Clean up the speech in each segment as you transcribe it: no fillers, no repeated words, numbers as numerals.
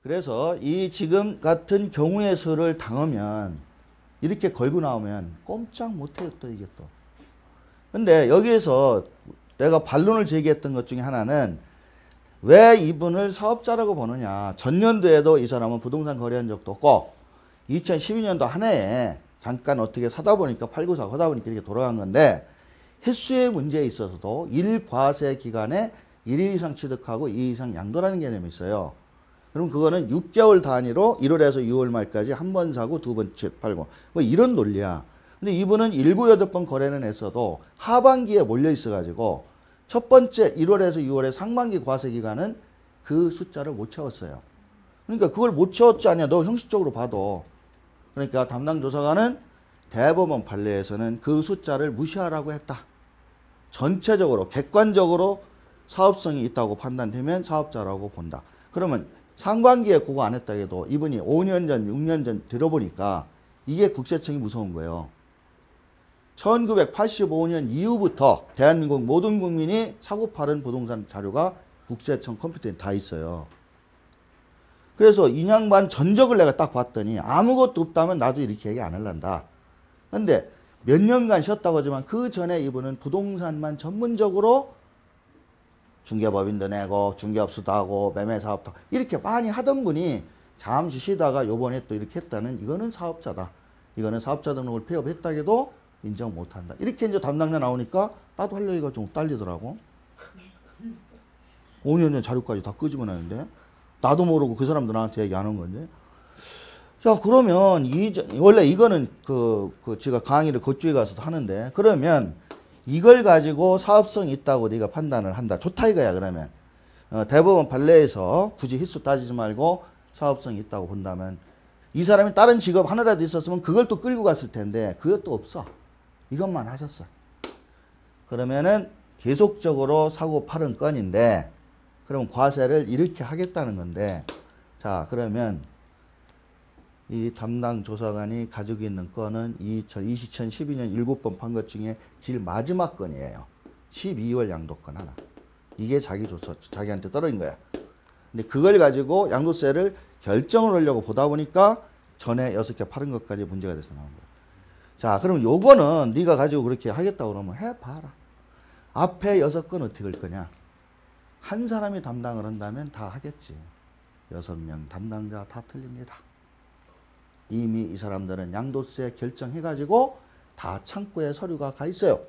그래서 이 지금 같은 경우의 수를 당하면 이렇게 걸고 나오면 꼼짝 못해요. 또 이게 또. 근데 여기에서 내가 반론을 제기했던 것 중에 하나는 왜 이분을 사업자라고 보느냐. 전년도에도 이 사람은 부동산 거래한 적도 없고 2012년도 한 해에 잠깐 어떻게 사다 보니까 팔고 사고 하다 보니까 이렇게 돌아간 건데 횟수의 문제에 있어서도 1과세 기간에 1일 이상 취득하고 2일 이상 양도라는 개념이 있어요. 그럼 그거는 6개월 단위로 1월에서 6월 말까지 한 번 사고 두 번 팔고 뭐 이런 논리야. 근데 이분은 7, 8번 거래는 했어도 하반기에 몰려 있어가지고 첫 번째 1월에서 6월의 상반기 과세 기간은 그 숫자를 못 채웠어요. 그러니까 그걸 못 채웠지 않냐. 너 형식적으로 봐도. 그러니까 담당 조사관은 대법원 판례에서는 그 숫자를 무시하라고 했다. 전체적으로 객관적으로 사업성이 있다고 판단되면 사업자라고 본다. 그러면 상반기에 그거 안 했다 해도 이분이 5년 전, 6년 전 들어보니까 이게 국세청이 무서운 거예요. 1985년 이후부터 대한민국 모든 국민이 사고 팔은 부동산 자료가 국세청 컴퓨터에 다 있어요. 그래서 인양반 전적을 내가 딱 봤더니 아무것도 없다면 나도 이렇게 얘기 안 할란다. 근데 몇 년간 쉬었다고 하지만 그 전에 이분은 부동산만 전문적으로 중개법인도 내고 중개업소도 하고 매매사업도 하고 이렇게 많이 하던 분이 잠시 쉬다가 요번에 또 이렇게 했다는 이거는 사업자다. 이거는 사업자 등록을 폐업했다 해도 인정 못한다. 이렇게 이제 담당자 나오니까 나도 할 얘기가 좀 딸리더라고. 5년 전 자료까지 다 끄집어내는데 나도 모르고 그 사람도 나한테 얘기하는 건데. 자, 그러면 원래 이거는 제가 강의를 그쪽에 가서 하는데 그러면 이걸 가지고 사업성이 있다고 네가 판단을 한다. 좋다 이거야. 그러면 대법원 판례에서 굳이 횟수 따지지 말고 사업성이 있다고 본다면 이 사람이 다른 직업 하나라도 있었으면 그걸 또 끌고 갔을 텐데 그것도 없어. 이것만 하셨어. 그러면은 계속적으로 사고 팔은 건인데 그럼 과세를 이렇게 하겠다는 건데 자 그러면 이 담당 조사관이 가지고 있는 건은 2012년 7번 판 것 중에 제일 마지막 건이에요. 12월 양도건 하나. 이게 자기한테 떨어진 거야. 근데 그걸 가지고 양도세를 결정을 하려고 보다 보니까 전에 6개 팔은 것까지 문제가 돼서 나온 거야. 자, 그럼 요거는 네가 가지고 그렇게 하겠다고 그러면 해봐라. 앞에 6건 어떻게 할 거냐. 한 사람이 담당을 한다면 다 하겠지. 6명 담당자 다 틀립니다. 이미 이 사람들은 양도세 결정해가지고 다 창구에 서류가 가 있어요.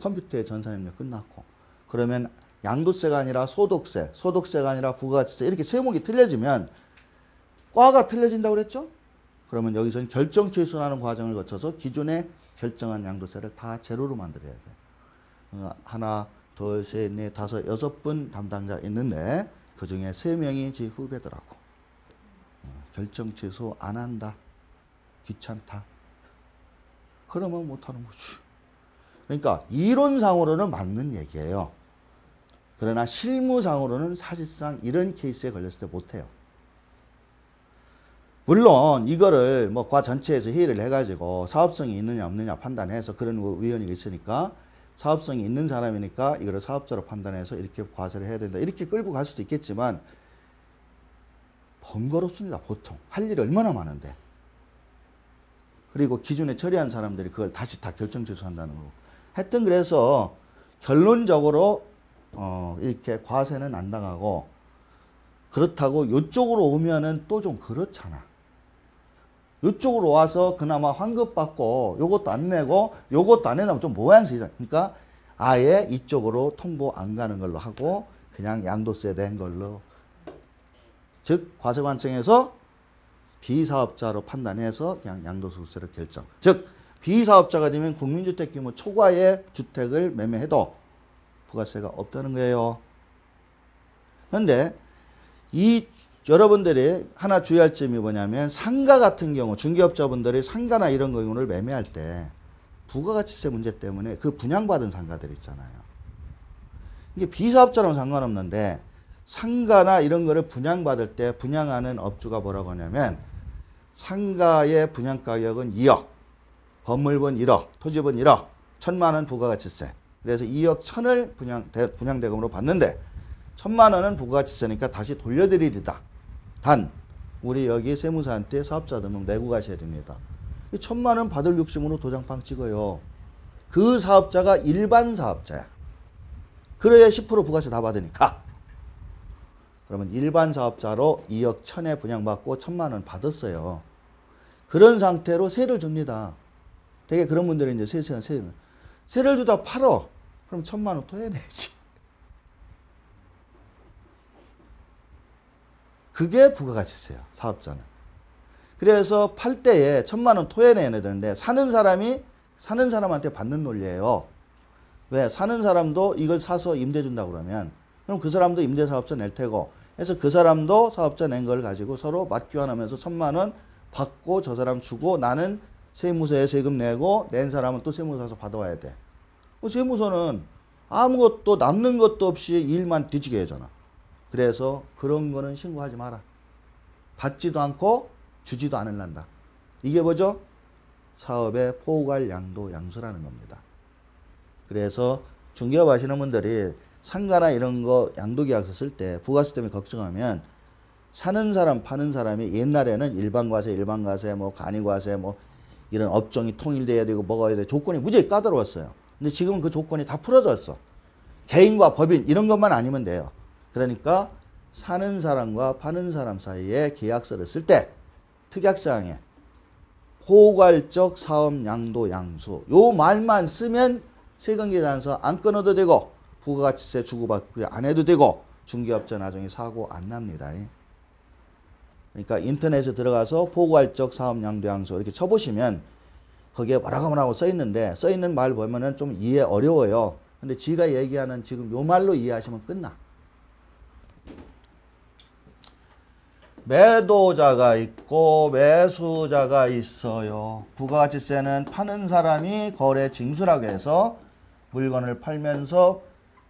컴퓨터에 전산입력 끝났고. 그러면 양도세가 아니라 소득세, 소득세가 아니라 부가가치세 이렇게 세목이 틀려지면 과가 틀려진다고 그랬죠? 그러면 여기서는 결정 취소하는 과정을 거쳐서 기존에 결정한 양도세를 다 제로로 만들어야 돼. 하나, 둘, 셋, 넷, 다섯, 6분 담당자 있는데 그 중에 3명이 제 후배더라고. 결정 취소 안 한다. 귀찮다. 그러면 못하는 거지. 그러니까 이론상으로는 맞는 얘기예요. 그러나 실무상으로는 사실상 이런 케이스에 걸렸을 때 못해요. 물론 이거를 뭐 과 전체에서 회의를 해가지고 사업성이 있느냐 없느냐 판단해서 그런 위원회가 있으니까 사업성이 있는 사람이니까 이거를 사업자로 판단해서 이렇게 과세를 해야 된다. 이렇게 끌고 갈 수도 있겠지만 번거롭습니다. 보통. 할 일이 얼마나 많은데. 그리고 기존에 처리한 사람들이 그걸 다시 다 결정 취소한다는 거고. 하여튼 그래서 결론적으로 이렇게 과세는 안 당하고 그렇다고 이쪽으로 오면은 또 좀 그렇잖아. 이쪽으로 와서 그나마 환급 받고 요것도 안 내고 요것도 안 내면 좀 모양새잖아. 그러니까 아예 이쪽으로 통보 안 가는 걸로 하고 그냥 양도세 낸 걸로. 즉 과세관청에서 비사업자로 판단해서 그냥 양도소득세를 결정. 즉 비사업자가 되면 국민주택 규모 초과의 주택을 매매해도 부가세가 없다는 거예요. 그런데 이 여러분들이 하나 주의할 점이 뭐냐면 상가 같은 경우 중개업자분들이 상가나 이런 경우를 매매할 때 부가가치세 문제 때문에 그 분양받은 상가들 있잖아요. 이게 비사업자랑 상관없는데 상가나 이런 거를 분양받을 때 분양하는 업주가 뭐라고 하냐면 상가의 분양가격은 2억, 건물분 1억, 토지분 1억, 1,000만 원 부가가치세. 그래서 2억 1,000을 분양대금으로 받는데 1,000만 원은 부가가치세니까 다시 돌려드리리다. 단 우리 여기 세무사한테 사업자 등록 내고 가셔야 됩니다. 1,000만 원 받을 욕심으로 도장판 찍어요. 그 사업자가 일반 사업자야. 그래야 10% 부가세 다 받으니까. 그러면 일반 사업자로 2억 1,000에 분양받고 1,000만 원 받았어요. 그런 상태로 세를 줍니다. 되게 그런 분들은 이제 세를 주다 팔어. 그럼 1,000만 원 토해내지. 그게 부가가치세요. 사업자는. 그래서 팔 때에 1,000만 원 토해내야 되는데 사는 사람한테 받는 논리예요. 왜? 사는 사람도 이걸 사서 임대 준다고 그러면 그럼 그 사람도 임대사업자 낼 테고 그래서 그 사람도 사업자 낸 걸 가지고 서로 맞교환하면서 1,000만 원 받고 저 사람 주고 나는 세무서에 세금 내고 낸 사람은 또 세무서에서 받아와야 돼. 세무서는 아무것도 남는 것도 없이 일만 뒤지게 하잖아. 그래서 그런 거는 신고하지 마라. 받지도 않고 주지도 않을란다. 이게 뭐죠? 사업의 포괄 양도 양수라는 겁니다. 그래서 중개업 하시는 분들이 상가나 이런 거 양도계약서 쓸 때 부가세 때문에 걱정하면 사는 사람 파는 사람이 옛날에는 일반과세 뭐 간이과세 뭐 이런 업종이 통일돼야 되고 먹어야 돼 조건이 무지하게 까다로웠어요. 근데 지금은 그 조건이 다 풀어졌어. 개인과 법인 이런 것만 아니면 돼요. 그러니까 사는 사람과 파는 사람 사이에 계약서를 쓸 때 특약사항에 포괄적 사업 양도 양수 요 말만 쓰면 세금계산서 안 끊어도 되고 부가가치세 주고받고 안 해도 되고 중개업자 나중에 사고 안 납니다. 그러니까 인터넷에 들어가서 포괄적 사업 양도 양수 이렇게 쳐보시면 거기에 뭐라고 써 있는데 써 있는 말 보면은 좀 이해 어려워요. 근데 지가 얘기하는 지금 요 말로 이해하시면 끝나. 매도자가 있고 매수자가 있어요. 부가가치세는 파는 사람이 거래 징수라고 해서 물건을 팔면서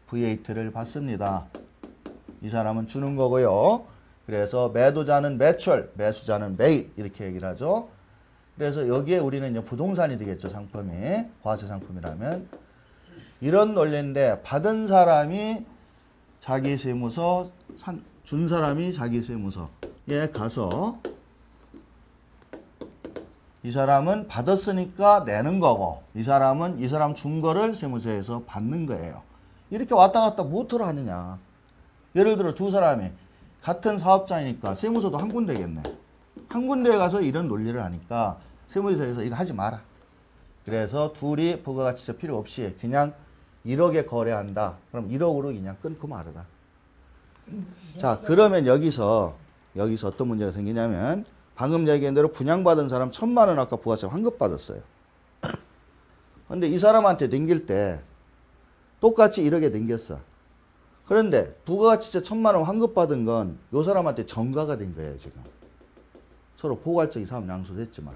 VAT를 받습니다. 이 사람은 주는 거고요. 그래서 매도자는 매출, 매수자는 매입 이렇게 얘기를 하죠. 그래서 여기에 우리는 이제 부동산이 되겠죠. 상품이 과세 상품이라면 이런 논리인데 받은 사람이 자기 세무서 준 사람이 자기 세무서에 가서 이 사람은 받았으니까 내는 거고 이 사람은 이 사람 준 거를 세무서에서 받는 거예요. 이렇게 왔다 갔다 무엇을 하느냐. 예를 들어 두 사람이 같은 사업자이니까 세무서도 한 군데겠네. 한 군데에 가서 이런 논리를 하니까 세무서에서 이거 하지 마라. 그래서 둘이 부가가치세 필요 없이 그냥 1억에 거래한다. 그럼 1억으로 그냥 끊고 말아라. 자, 그러면 여기서 어떤 문제가 생기냐면 방금 얘기한 대로 분양받은 사람 1,000만 원 아까 부가세 환급받았어요. 근데 이 사람한테 넘길 때 똑같이 1억에 넘겼어. 그런데 부가가치세 1,000만 원 환급받은 건 요 사람한테 전가가 된 거예요, 지금. 서로 포괄적인 사업 양수됐지만.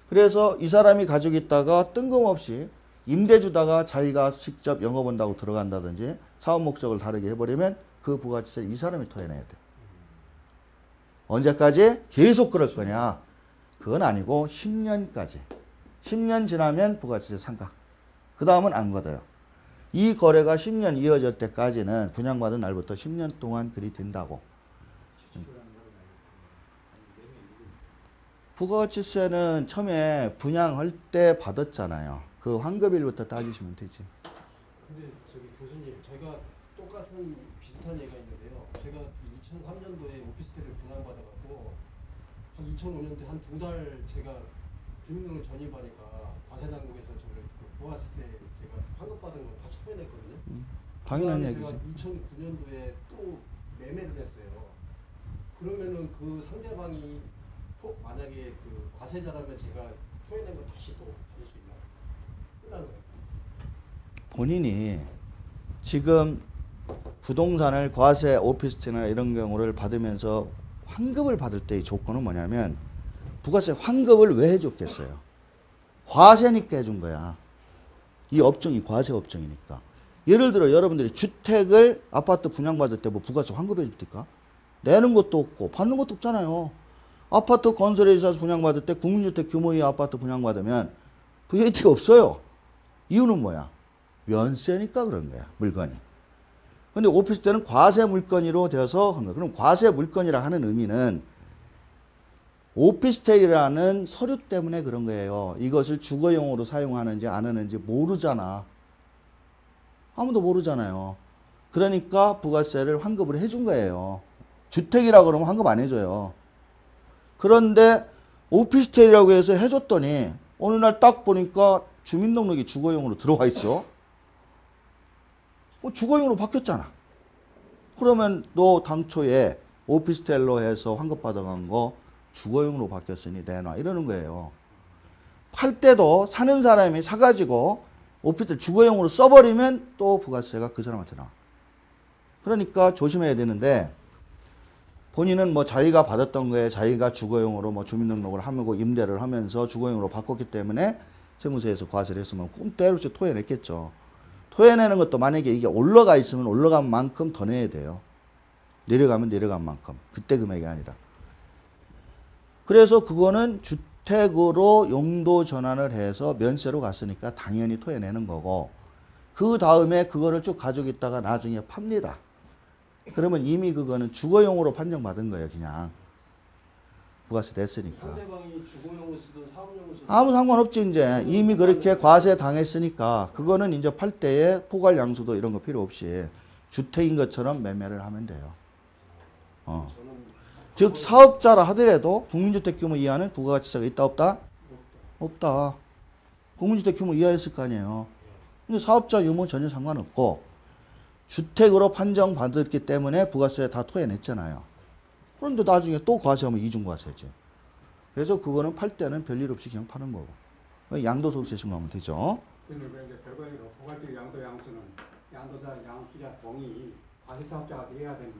그래서 이 사람이 가지고 있다가 뜬금없이 임대 주다가 자기가 직접 영업한다고 들어간다든지 사업 목적을 다르게 해버리면 그 부가가치세를 이 사람이 토해내야 돼. 언제까지? 계속 그럴 거냐? 그건 아니고 10년까지. 10년 지나면 부가가치세 상각. 그 다음은 안 걷어요. 이 거래가 10년 이어질 때까지는 분양받은 날부터 10년 동안 그리 된다고. 부가가치세는 처음에 분양할 때 받았잖아요. 그 환급일부터 따지시면 되지. 근데 저기 교수님, 제가 똑같은 비슷한 얘기가 있는데요. 제가 2003년도에 오피스텔을 분양받아갖고 한 2005년도에 한 2달 제가 주민등록 전입하니까 과세당국에서 저를 그 부가세 제가 환급받은 걸 다시 토해냈거든요. 당연한 얘기죠. 제가 2009년도에 또 매매를 했어요. 그러면은 그 상대방이 만약에 그 과세자라면 제가 토해낸 거 다시 또 받을 수 있나요? 끝나는 거예요. 본인이 지금 부동산을 과세 오피스텔이나 이런 경우를 받으면서 환급을 받을 때의 조건은 뭐냐면 부가세 환급을 왜 해줬겠어요? 과세니까 해준 거야. 이 업종이 과세 업종이니까. 예를 들어 여러분들이 주택을 아파트 분양받을 때 뭐 부가세 환급해 줍니까? 내는 것도 없고 받는 것도 없잖아요. 아파트 건설에 있어서 분양받을 때 국민주택 규모의 아파트 분양받으면 VAT가 없어요. 이유는 뭐야? 면세니까 그런 거야. 물건이. 근데 오피스텔은 과세 물건으로 되어서 한 거야. 그럼 과세 물건이라 하는 의미는 오피스텔이라는 서류 때문에 그런 거예요. 이것을 주거용으로 사용하는지 안 하는지 모르잖아. 아무도 모르잖아요. 그러니까 부가세를 환급을 해준 거예요. 주택이라 그러면 환급 안 해줘요. 그런데 오피스텔이라고 해서 해줬더니 어느 날 딱 보니까 주민등록이 주거용으로 들어와 있어. 주거용으로 바뀌었잖아. 그러면 너 당초에 오피스텔로 해서 환급받아간 거 주거용으로 바뀌었으니 내놔 이러는 거예요. 팔 때도 사는 사람이 사가지고 오피스텔 주거용으로 써버리면 또 부가세가 그 사람한테 나와. 그러니까 조심해야 되는데 본인은 뭐 자기가 받았던 거에 자기가 주거용으로 뭐 주민등록을 하고 임대를 하면서 주거용으로 바꿨기 때문에 세무서에서 과세를 했으면 그럼 때로치 토해냈겠죠. 토해내는 것도 만약에 이게 올라가 있으면 올라간 만큼 더 내야 돼요. 내려가면 내려간 만큼. 그때 금액이 아니라. 그래서 그거는 주택으로 용도 전환을 해서 면세로 갔으니까 당연히 토해내는 거고 그 다음에 그거를 쭉 가지고 있다가 나중에 팝니다. 그러면 이미 그거는 주거용으로 판정받은 거예요. 그냥. 부가세 냈으니까. 상대방이 주거용으로 쓰든 사업용으로 쓰든 아무 상관없지 이제. 이미 그렇게 과세 당했으니까 그거는 이제 팔 때에 포괄 양수도 이런 거 필요 없이 주택인 것처럼 매매를 하면 돼요. 저는 즉 사업자라 하더라도 국민주택 규모 이하는 부가가치세가 있다 없다? 없다. 국민주택 규모 이하였을 거 아니에요. 근데 사업자 유무 전혀 상관없고 주택으로 판정받았기 때문에 부가세 다 토해냈잖아요. 그런데 나중에 또 과세하면 이중과세지. 그래서 그거는 팔 때는 별일 없이 그냥 파는 거고. 양도소득세 신고하면 되죠. 근데 이제 결과적으로 포괄적 양도 양수는 양도자 양수자 동의 과세사업자가 돼야 됩니다.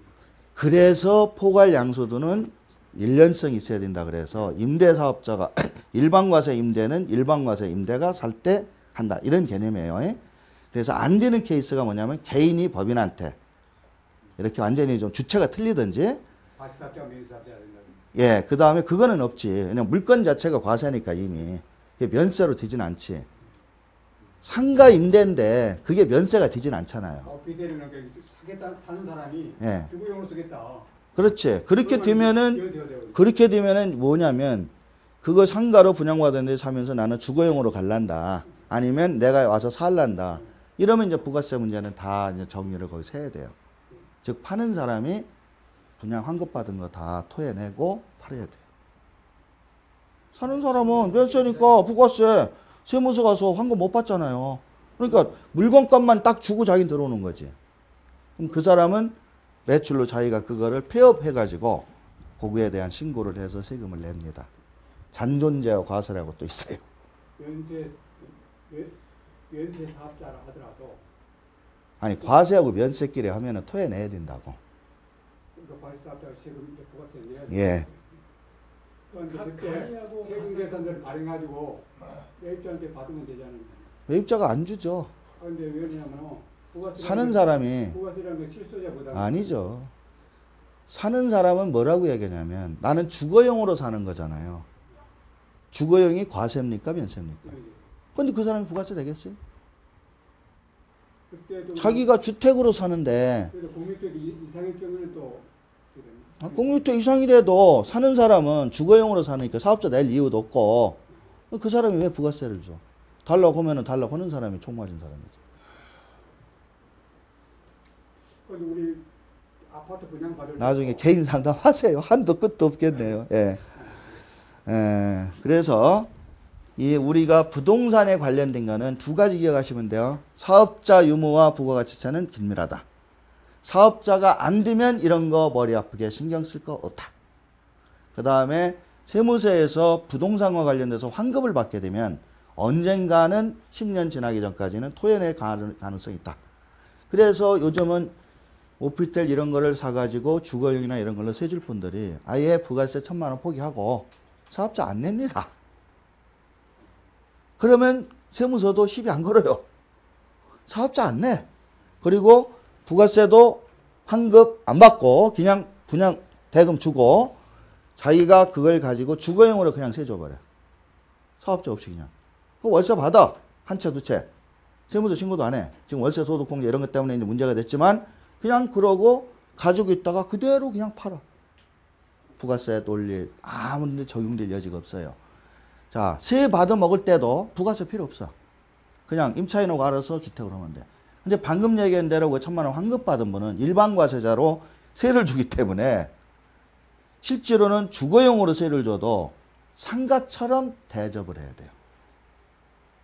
그래서 포괄 양수도는 일련성이 있어야 된다 그래서 임대사업자가 일반과세 임대는 일반과세 임대가 살 때 한다. 이런 개념이에요. 그래서 안 되는 케이스가 뭐냐면 개인이 법인한테 이렇게 완전히 좀 주체가 틀리든지 과세사업자가 면세사업자가 된다. 예, 그 다음에 그거는 없지. 그냥 물건 자체가 과세니까 이미 그게 면세로 되진 않지. 상가 임대인데 그게 면세가 되진 않잖아요. 비대리는 사겠다 사는 사람이 예. 주거용으로 쓰겠다. 그렇지. 그렇게 그러면 되면은 그렇게 되면은 뭐냐면 그거 상가로 분양받았는데 사면서 나는 주거용으로 갈란다. 아니면 내가 와서 살란다. 이러면 이제 부가세 문제는 다 이제 정리를 거기서 해야 돼요. 즉 파는 사람이 분양 환급받은 거 다 토해내고 팔아야 돼요. 사는 사람은 면세니까 부가세 세무서 가서 환급 못 받잖아요. 그러니까 물건값만 딱 주고 자기는 들어오는 거지. 그럼 그 사람은 매출로 자기가 그거를 폐업해가지고 거기에 대한 신고를 해서 세금을 냅니다. 잔존제와 과세라고 또 있어요. 면세 사업자라 하더라도 아니 과세하고 면세끼리 하면은 토해내야 된다고. 그러니까 과세사업자가 세금 부가세 내야 돼. 예. 그러니까 그때 세금 계산서를 발행가지고 매입자한테 받으면 되잖아요. 매입자가 안 주죠. 그런데 왜냐면 사는 사람이 부가세라는 건 실소자보다 아니죠. 사는 사람은 뭐라고 얘기하냐면 나는 주거용으로 사는 거잖아요. 주거용이 과세입니까 면세입니까? 근데 그 사람이 부가세 되겠어요? 그때도 자기가 주택으로 사는데 공유주택 이상일 경우는 또 공유주택 이상이라도 사는 사람은 주거용으로 사니까 사업자 낼 이유도 없고 그 사람이 왜 부가세를 줘? 달라고 하면은 달라고 하는 사람이 총 맞은 사람이지. 그런데 우리 아파트 분양 받을 나중에 개인 상담하세요. 한도 끝도 없겠네요. 예. 예. 그래서 이 우리가 부동산에 관련된 거는 두 가지 기억하시면 돼요. 사업자 유무와 부가가치세는 긴밀하다. 사업자가 안 되면 이런 거 머리 아프게 신경 쓸 거 없다. 그 다음에 세무서에서 부동산과 관련돼서 환급을 받게 되면 언젠가는 10년 지나기 전까지는 토해낼 가능성이 있다. 그래서 요즘은 오피스텔 이런 거를 사가지고 주거용이나 이런 걸로 세줄 분들이 아예 부가세 1,000만 원 포기하고 사업자 안 냅니다. 그러면 세무서도 시비 안 걸어요. 사업자 안 내. 그리고 부가세도 환급 안 받고 그냥 대금 주고 자기가 그걸 가지고 주거용으로 그냥 세줘버려. 사업자 없이 그냥. 그 월세 받아. 한 채, 두 채. 세무서 신고도 안 해. 지금 월세 소득 공제 이런 것 때문에 이제 문제가 됐지만 그냥 그러고 가지고 있다가 그대로 그냥 팔아. 부가세 논리 아무데 적용될 여지가 없어요. 자, 세 받아 먹을 때도 부가세 필요 없어. 그냥 임차인하고 알아서 주택으로 하면 돼. 근데 방금 얘기한 대로 그 1,000만 원 환급 받은 분은 일반 과세자로 세를 주기 때문에 실제로는 주거용으로 세를 줘도 상가처럼 대접을 해야 돼요.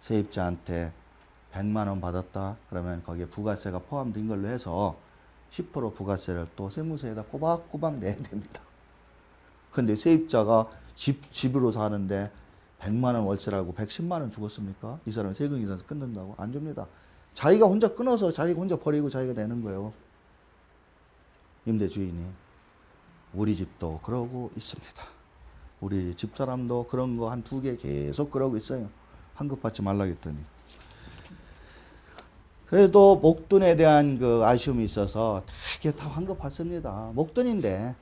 세입자한테 100만 원 받았다. 그러면 거기에 부가세가 포함된 걸로 해서 10% 부가세를 또 세무서에다 꼬박꼬박 내야 됩니다. 근데 세입자가 집으로 사는데 100만 원 월세라고 110만 원 주겠습니까? 이 사람이 세금 계산서 끊는다고? 안 줍니다. 자기가 혼자 끊어서 자기가 혼자 버리고 자기가 내는 거예요. 임대주인이. 우리 집도 그러고 있습니다. 우리 집사람도 그런 거 한 2개 계속 그러고 있어요. 환급 받지 말라 했더니. 그래도 목돈에 대한 그 아쉬움이 있어서 되게 다 환급 받습니다. 목돈인데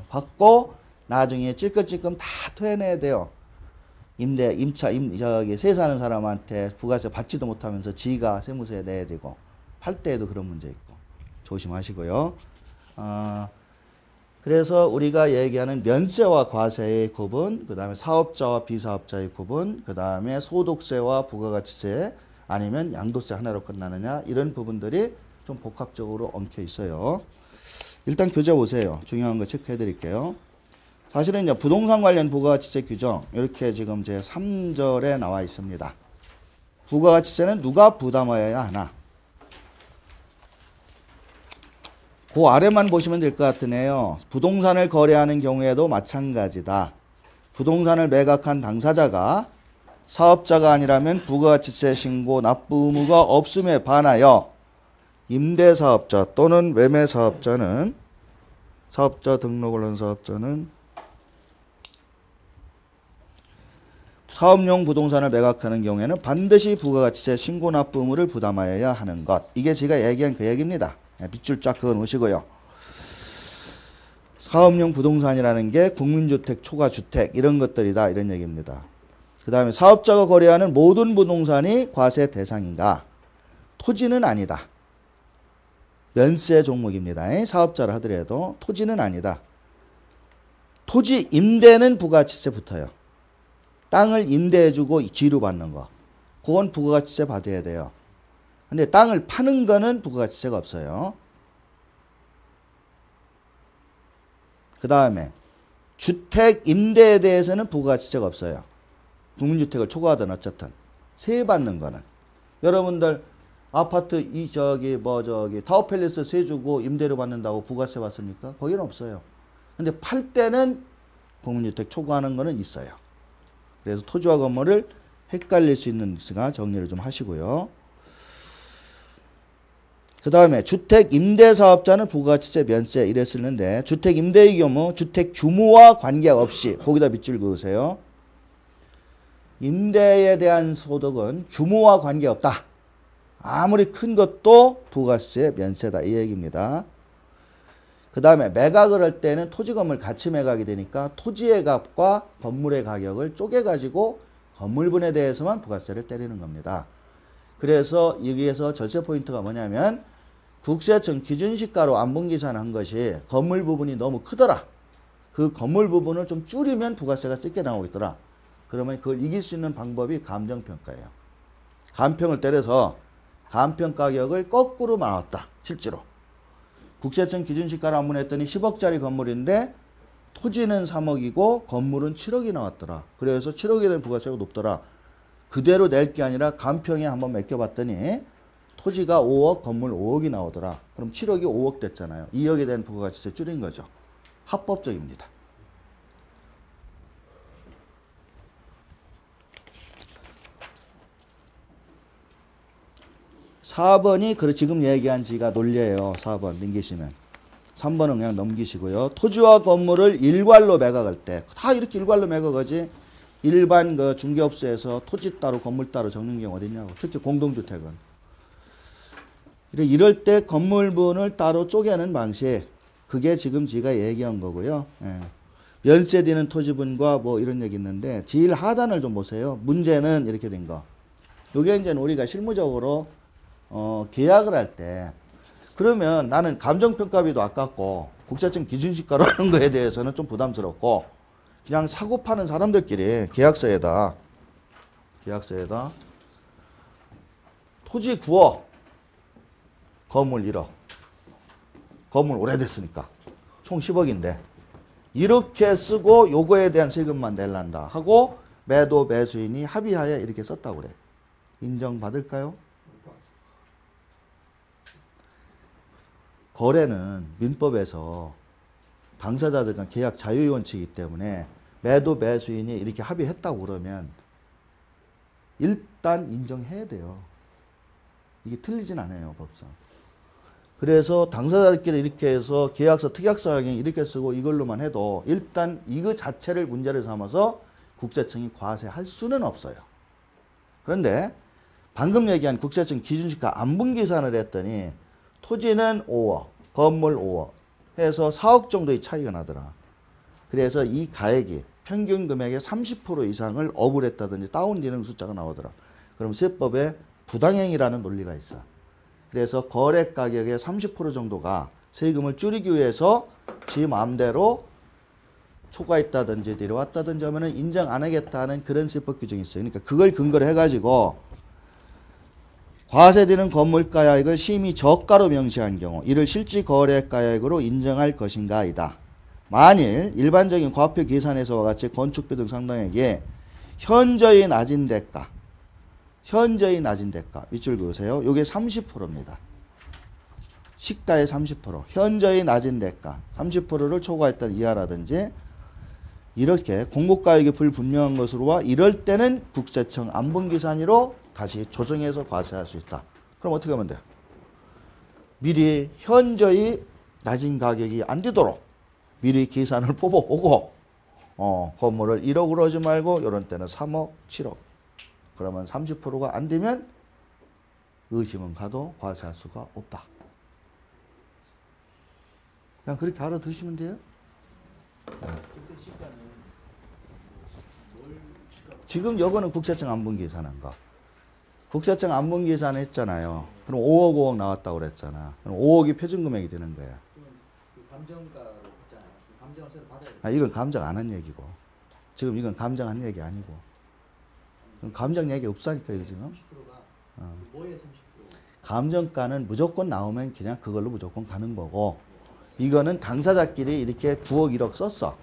받고 나중에 찔끔찔끔 다 토해내야 돼요. 저기 세 사는 사람한테 부가세 받지도 못하면서 지가 세무서에 내야 되고 팔 때에도 그런 문제 있고 조심하시고요. 그래서 우리가 얘기하는 면세와 과세의 구분, 그 다음에 사업자와 비사업자의 구분, 그 다음에 소득세와 부가가치세 아니면 양도세 하나로 끝나느냐 이런 부분들이 좀 복합적으로 엉켜 있어요. 일단 교재 보세요. 중요한 거 체크해 드릴게요. 사실은 이제 부동산 관련 부가가치세 규정 이렇게 지금 제 3절에 나와 있습니다. 부가가치세는 누가 부담하여야 하나? 그 아래만 보시면 될 것 같으네요. 부동산을 거래하는 경우에도 마찬가지다. 부동산을 매각한 당사자가 사업자가 아니라면 부가가치세 신고 납부 의무가 없음에 반하여 임대사업자 또는 매매사업자는 사업자 등록을 한 사업자는 사업용 부동산을 매각하는 경우에는 반드시 부가가치세 신고 납부 의무를 부담하여야 하는 것. 이게 제가 얘기한 그 얘기입니다. 빗줄 쫙 그어 놓으시고요. 사업용 부동산이라는 게 국민주택, 초과주택 이런 것들이다 이런 얘기입니다. 그 다음에 사업자가 거래하는 모든 부동산이 과세 대상인가? 토지는 아니다. 면세 종목입니다. 사업자를 하더라도 토지는 아니다. 토지 임대는 부가가치세 붙어요. 땅을 임대해주고 지루받는 거. 그건 부가가치세 받아야 돼요. 근데 땅을 파는 거는 부가가치세가 없어요. 그 다음에 주택 임대에 대해서는 부가가치세가 없어요. 국민주택을 초과하든 어쨌든 세 받는 거는 여러분들 아파트 타워팰리스 세 주고 임대료 받는다고 부가세 받습니까? 거기는 없어요. 근데 팔 때는 국민주택 초과하는 거는 있어요. 그래서 토지와 건물을 헷갈릴 수 있는 것가 정리를 좀 하시고요. 그 다음에 주택 임대 사업자는 부가가치세 면세 이래 쓰는데 주택 임대의 경우 주택 규모와 관계없이 거기다 밑줄 그으세요. 임대에 대한 소득은 규모와 관계없다. 아무리 큰 것도 부가세 면세다 이 얘기입니다. 그 다음에 매각을 할 때는 토지 건물 같이 매각이 되니까 토지의 값과 건물의 가격을 쪼개가지고 건물분에 대해서만 부가세를 때리는 겁니다. 그래서 여기에서 절세 포인트가 뭐냐면 국세청 기준시가로 안분기산한 것이 건물 부분이 너무 크더라. 그 건물 부분을 좀 줄이면 부가세가 적게 나오고 있더라. 그러면 그걸 이길 수 있는 방법이 감정평가예요. 감평을 때려서 감평 가격을 거꾸로 나왔다. 실제로. 국세청 기준시가를 안분했더니 10억짜리 건물인데 토지는 3억이고 건물은 7억이 나왔더라. 그래서 7억에 대한 부가세가 높더라. 그대로 낼 게 아니라 감평에 한번 맡겨봤더니 토지가 5억, 건물 5억이 나오더라. 그럼 7억이 5억 됐잖아요. 2억에 대한 부가가치세 줄인 거죠. 합법적입니다. (4번이) 지금 얘기한 지가 논리예요. 4번 넘기시면 3번은 그냥 넘기시고요. 토지와 건물을 일괄로 매각할 때 다 이렇게 일괄로 매각하지 일반 그 중개업소에서 토지 따로 건물 따로 적는 경우 어딨냐고. 특히 공동주택은. 이럴 때 건물분을 따로 쪼개는 방식. 그게 지금 제가 얘기한 거고요. 예. 면세되는 토지분과 뭐 이런 얘기 있는데 제일 하단을 좀 보세요. 문제는 이렇게 된 거. 요게 이제 우리가 실무적으로 계약을 할 때 그러면 나는 감정평가비도 아깝고 국세청 기준시가로 하는 거에 대해서는 좀 부담스럽고 그냥 사고 파는 사람들끼리 계약서에다 토지 9억, 건물 1억. 건물 오래됐으니까 총 10억인데 이렇게 쓰고 요거에 대한 세금만 낼란다 하고 매도 매수인이 합의하에 이렇게 썼다고 그래. 인정받을까요? 거래는 민법에서 당사자들 간 계약 자유원칙이기 때문에 매도 매수인이 이렇게 합의했다고 그러면 일단 인정해야 돼요. 이게 틀리진 않아요, 법상. 그래서 당사자들끼리 이렇게 해서 계약서 특약사항에 이렇게 쓰고 이걸로만 해도 일단 이거 자체를 문제를 삼아서 국세청이 과세할 수는 없어요. 그런데 방금 얘기한 국세청 기준시가 안분계산을 했더니 토지는 5억, 건물 5억 해서 4억 정도의 차이가 나더라. 그래서 이 가액이 평균 금액의 30% 이상을 업을 했다든지 다운되는 숫자가 나오더라. 그럼 세법에 부당행위라는 논리가 있어. 그래서 거래 가격의 30% 정도가 세금을 줄이기 위해서 지 마음대로 초과했다든지 내려왔다든지 하면은 인정 안 하겠다는 그런 세법 규정이 있어요. 그러니까 그걸 근거로 해가지고 과세되는 건물가액을 심히 저가로 명시한 경우 이를 실질 거래가액으로 인정할 것인가 아니다. 만일 일반적인 과표 계산에서와 같이 건축비 등 상당액에 현저히 낮은 대가 밑줄 그으세요. 요게 30%입니다. 시가의 30%, 현저히 낮은 대가 30%를 초과했던 이하라든지 이렇게 공고가액이 불분명한 것으로와 이럴 때는 국세청 안분계산으로 다시 조정해서 과세할 수 있다. 그럼 어떻게 하면 돼? 미리 현저히 낮은 가격이 안 되도록 미리 계산을 뽑아보고 건물을 1억으로 하지 말고 이런 때는 3억, 7억 그러면 30%가 안 되면 의심은 가도 과세할 수가 없다. 그냥 그렇게 알아두시면 돼요. 지금 요거는 국세청 안분계산한 거. 국세청 안분계산 했잖아요. 그럼 5억 5억 나왔다고 그랬잖아. 그럼 5억이 표준금액이 되는 거야. 감정가로 했잖아요. 감정을 받아야 돼. 아, 이건 감정 안 한 얘기고. 지금 이건 감정한 얘기 아니고. 감정 얘기 없다니까 이거 지금. 30%가 뭐에 30%? 감정가는 무조건 나오면 그냥 그걸로 무조건 가는 거고 이거는 당사자끼리 이렇게 9억 1억 썼어.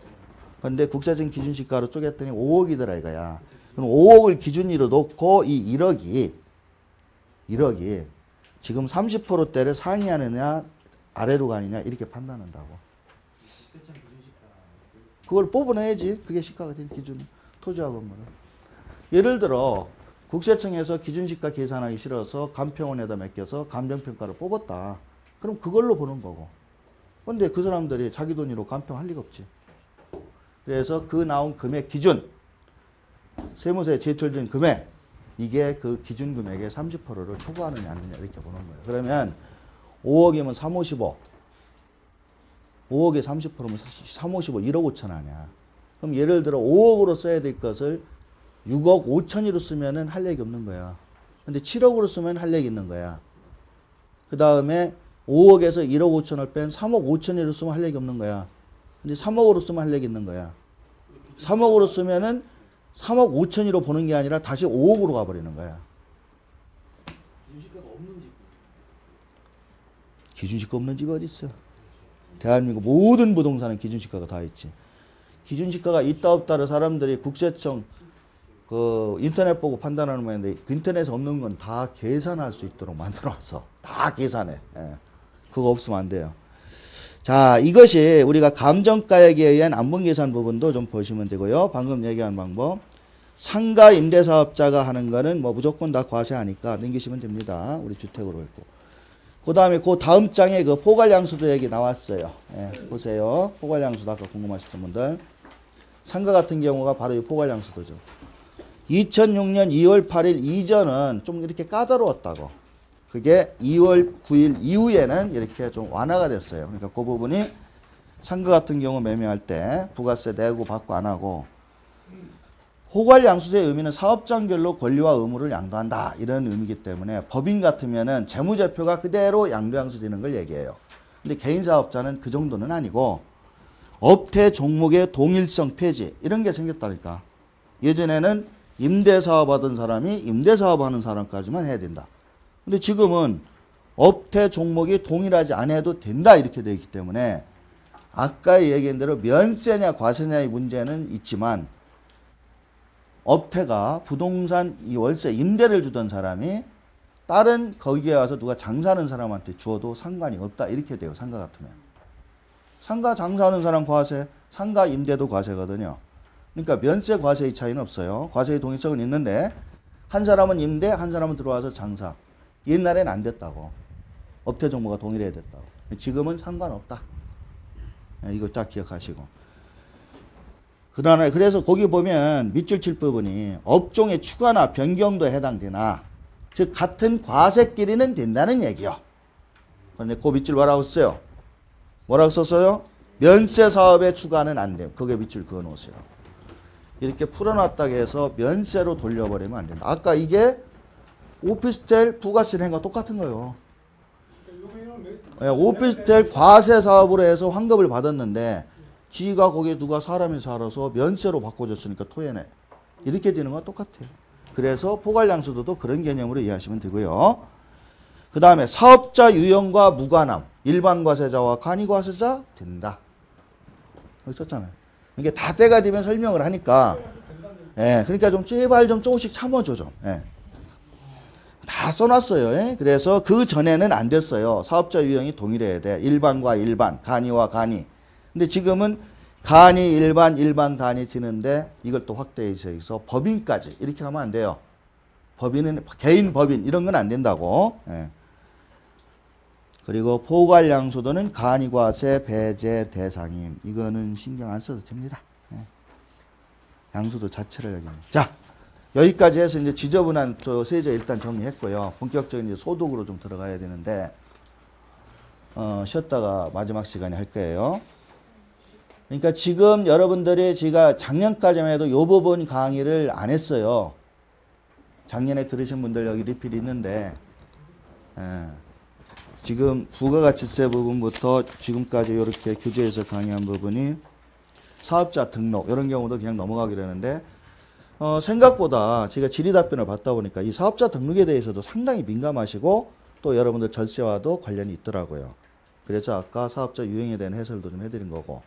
그런데 국세청 기준시가로 쪼갰더니 5억이더라 이거야. 그럼 5억을 기준으로 놓고 이 1억이 지금 30%대를 상회하느냐 아래로 가느냐 이렇게 판단한다고. 국세청 기준시가 그걸 뽑아내야지. 그게 시가가 될 기준. 토지와 건물은. 예를 들어 국세청에서 기준시가 계산하기 싫어서 감평원에다 맡겨서 감정평가를 뽑았다. 그럼 그걸로 보는 거고. 근데 그 사람들이 자기 돈으로 감평할 리가 없지. 그래서 그 나온 금액 기준, 세무서에 제출된 금액, 이게 그 기준 금액의 30%를 초과하느냐 안 하느냐 이렇게 보는 거예요. 그러면 5억이면 3, 55. 5억에 30%면 3, 55, 1억 5천 아니야. 그럼 예를 들어 5억으로 써야 될 것을 6억 5천으로 쓰면은 할 얘기 없는 거야. 근데 7억으로 쓰면 할 얘기 있는 거야. 그 다음에 5억에서 1억 5천을 뺀 3억 5천으로 쓰면 할 얘기 없는 거야. 근데 3억으로 쓰면 할 얘기 있는 거야. 3억으로 쓰면은 3억 5천으로 보는 게 아니라 다시 5억으로 가버리는 거야. 기준시가가 없는 집. 기준시가 없는 집이 어디 있어? 대한민국 모든 부동산은 기준시가가 다 있지. 기준시가가 있다 없다를 사람들이 국세청 그 인터넷 보고 판단하는 모양인데 그 인터넷에 없는 건 다 계산할 수 있도록 만들어놨어. 다 계산해. 예. 그거 없으면 안 돼요. 자, 이것이 우리가 감정가액에 의한 안분계산 부분도 좀 보시면 되고요. 방금 얘기한 방법. 상가 임대사업자가 하는 거는 뭐 무조건 다 과세하니까 넘기시면 됩니다. 우리 주택으로 했고. 그 다음에 그 다음 장에 그 포괄양수도 얘기 나왔어요. 예, 보세요. 포괄양수도 아까 궁금하셨던 분들. 상가 같은 경우가 바로 이 포괄양수도죠. 2006년 2월 8일 이전은 좀 이렇게 까다로웠다고. 그게 2월 9일 이후에는 이렇게 좀 완화가 됐어요. 그러니까 그 부분이 상가 같은 경우 매매할 때 부가세 내고 받고 안 하고 포괄양수의 의미는 사업장별로 권리와 의무를 양도한다 이런 의미이기 때문에 법인 같으면은 재무제표가 그대로 양도양수되는 걸 얘기해요. 근데 개인 사업자는 그 정도는 아니고 업태 종목의 동일성 폐지 이런 게 생겼다니까. 예전에는 임대사업 하던 사람이 임대사업 하는 사람까지만 해야 된다. 근데 지금은 업태 종목이 동일하지 않아도 된다 이렇게 되어 있기 때문에 아까 얘기한 대로 면세냐 과세냐의 문제는 있지만 업태가 부동산 이 월세 임대를 주던 사람이 다른 거기에 와서 누가 장사하는 사람한테 주어도 상관이 없다 이렇게 돼요. 상가 같으면. 상가 장사하는 사람 과세, 상가 임대도 과세거든요. 그러니까 면세 과세의 차이는 없어요. 과세의 동일성은 있는데 한 사람은 임대, 한 사람은 들어와서 장사. 옛날엔 안 됐다고. 업태 종목가 동일해야 됐다고. 지금은 상관없다. 이거 딱 기억하시고. 그러나 그래서 거기 보면 밑줄 칠 부분이 업종의 추가나 변경도 해당되나 즉 같은 과세끼리는 된다는 얘기요. 그런데 그 밑줄 뭐라고 썼어요? 뭐라고 썼어요? 면세 사업의 추가는 안 돼요. 그게 밑줄 그어 놓으시라고. 이렇게 풀어놨다고 해서 면세로 돌려버리면 안 된다. 아까 이게 오피스텔 부가세 낸 거 똑같은 거예요. 네, 오피스텔 과세 사업으로 해서 환급을 받았는데 지가 거기에 누가 사람이 살아서 면세로 바꿔줬으니까 토해내. 이렇게 되는 건 똑같아요. 그래서 포괄양수도도 그런 개념으로 이해하시면 되고요. 그 다음에 사업자 유형과 무관함. 일반 과세자와 간이 과세자 된다. 여기 썼잖아요. 이게 다 때가 되면 설명을 하니까 예, 그러니까 좀 제발 좀 조금씩 참아줘 좀. 예. 다 써놨어요. 예? 그래서 그 전에는 안 됐어요. 사업자 유형이 동일해야 돼. 일반과 일반, 간이와 간이. 근데 지금은 간이 일반, 일반 간이 튀는데 이걸 또 확대해서 있어 법인까지 이렇게 하면 안 돼요. 법인은 개인 법인 이런 건 안 된다고. 예. 그리고 포괄양수도는 간이과세 배제 대상임. 이거는 신경 안 써도 됩니다. 예. 양수도 자체를 여기는. 자, 여기까지 해서 이제 지저분한 저 세제 일단 정리했고요. 본격적인 이제 소득으로 좀 들어가야 되는데 쉬었다가 마지막 시간에 할 거예요. 그러니까 지금 여러분들이 제가 작년까지만 해도 이 부분 강의를 안 했어요. 작년에 들으신 분들 여기 리필이 있는데 지금 부가가치세 부분부터 지금까지 이렇게 교재에서 강의한 부분이 사업자 등록 이런 경우도 그냥 넘어가기로 하는데 생각보다 제가 질의 답변을 받다 보니까 이 사업자 등록에 대해서도 상당히 민감하시고 또 여러분들 절세와도 관련이 있더라고요. 그래서 아까 사업자 유형에 대한 해설도 좀 해드린 거고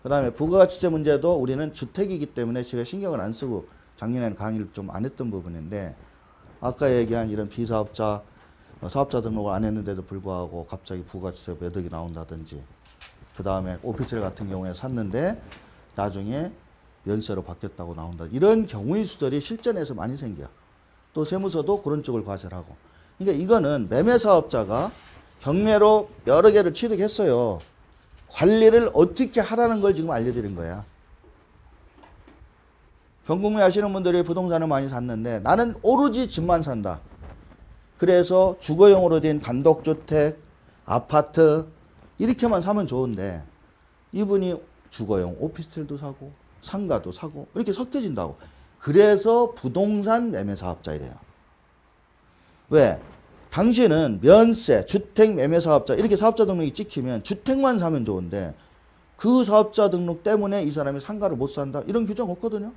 그 다음에 부가가치세 문제도 우리는 주택이기 때문에 제가 신경을 안 쓰고 작년에는 강의를 좀 안 했던 부분인데 아까 얘기한 이런 비사업자 사업자 등록을 안 했는데도 불구하고 갑자기 부가가치세 매덕이 나온다든지 그 다음에 오피스텔 같은 경우에 샀는데 나중에 면세로 바뀌었다고 나온다. 이런 경우의 수들이 실전에서 많이 생겨. 또 세무서도 그런 쪽을 과세를 하고. 그러니까 이거는 매매사업자가 경매로 여러 개를 취득했어요. 관리를 어떻게 하라는 걸 지금 알려드린 거야. 경공매 하시는 분들이 부동산을 많이 샀는데 나는 오로지 집만 산다. 그래서 주거용으로 된 단독주택, 아파트 이렇게만 사면 좋은데 이분이 주거용 오피스텔도 사고 상가도 사고 이렇게 섞여진다고. 그래서 부동산 매매사업자이래요. 왜? 당신은 면세, 주택 매매사업자 이렇게 사업자 등록이 찍히면 주택만 사면 좋은데 그 사업자 등록 때문에 이 사람이 상가를 못 산다 이런 규정 없거든요.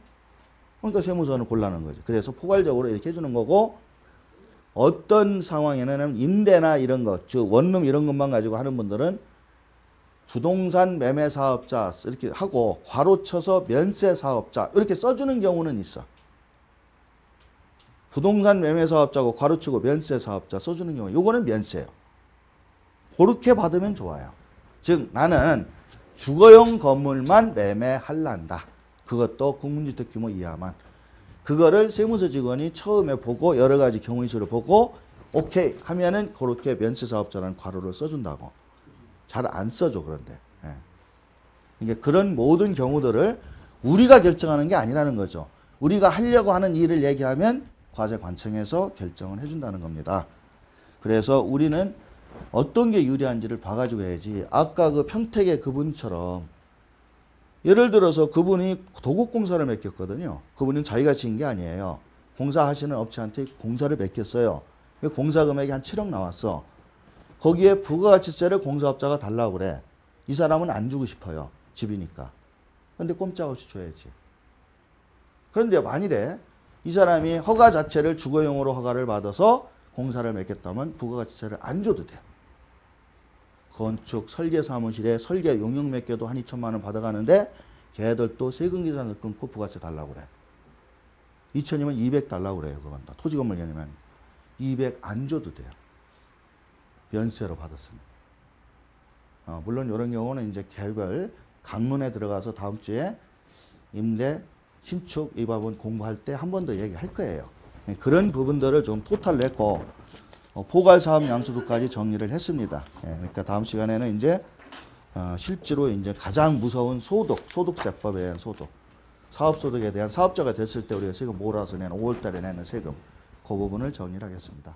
그러니까 세무서는 곤란한 거죠. 그래서 포괄적으로 이렇게 해주는 거고 어떤 상황에는 임대나 이런 것, 즉 원룸 이런 것만 가지고 하는 분들은 부동산 매매 사업자 이렇게 하고 괄호 쳐서 면세 사업자 이렇게 써주는 경우는 있어. 부동산 매매 사업자고 괄호 치고 면세 사업자 써주는 경우 요거는 면세예요. 그렇게 받으면 좋아요. 즉 나는 주거용 건물만 매매할란다. 그것도 국민주택 규모 이하만. 그거를 세무서 직원이 처음에 보고 여러 가지 경우의 수를 보고 오케이 하면은 그렇게 면세 사업자라는 괄호를 써준다고. 잘 안 써줘 그런데. 예. 그러니까 그런 모든 경우들을 우리가 결정하는 게 아니라는 거죠. 우리가 하려고 하는 일을 얘기하면 과세관청에서 결정을 해준다는 겁니다. 그래서 우리는 어떤 게 유리한지를 봐가지고 해야지. 아까 그 평택의 그분처럼 예를 들어서 그분이 도곡공사를 맡겼거든요. 그분은 자기가 지은 게 아니에요. 공사하시는 업체한테 공사를 맡겼어요. 공사 금액이 한 7억 나왔어. 거기에 부가가치세를 공사업자가 달라고 그래. 이 사람은 안 주고 싶어요. 집이니까. 근데 꼼짝없이 줘야지. 그런데 만일에 이 사람이 허가 자체를 주거용으로 허가를 받아서 공사를 맺겠다면 부가가치세를 안 줘도 돼요. 건축, 설계 사무실에 설계 용역 몇 개도 한 2천만 원 받아가는데 걔들도 세금 계산을 끊고 부가세 달라고 그래. 2천이면 200 달라고 그래요. 그건 다 토지 건물 개념은 200 안 줘도 돼요. 면세로 받았습니다. 물론 이런 경우는 이제 개별 강론에 들어가서 다음 주에 임대 신축 이 부분 공부할 때 한 번 더 얘기할 거예요. 그런 부분들을 좀 토탈 냈고 포괄 사업 양수도까지 정리를 했습니다. 그러니까 다음 시간에는 이제 실제로 이제 가장 무서운 소득세법에 대한 소득, 사업소득에 대한 사업자가 됐을 때 우리가 세금 몰아서 내는 5월달에 내는 세금 그 부분을 정리를 하겠습니다.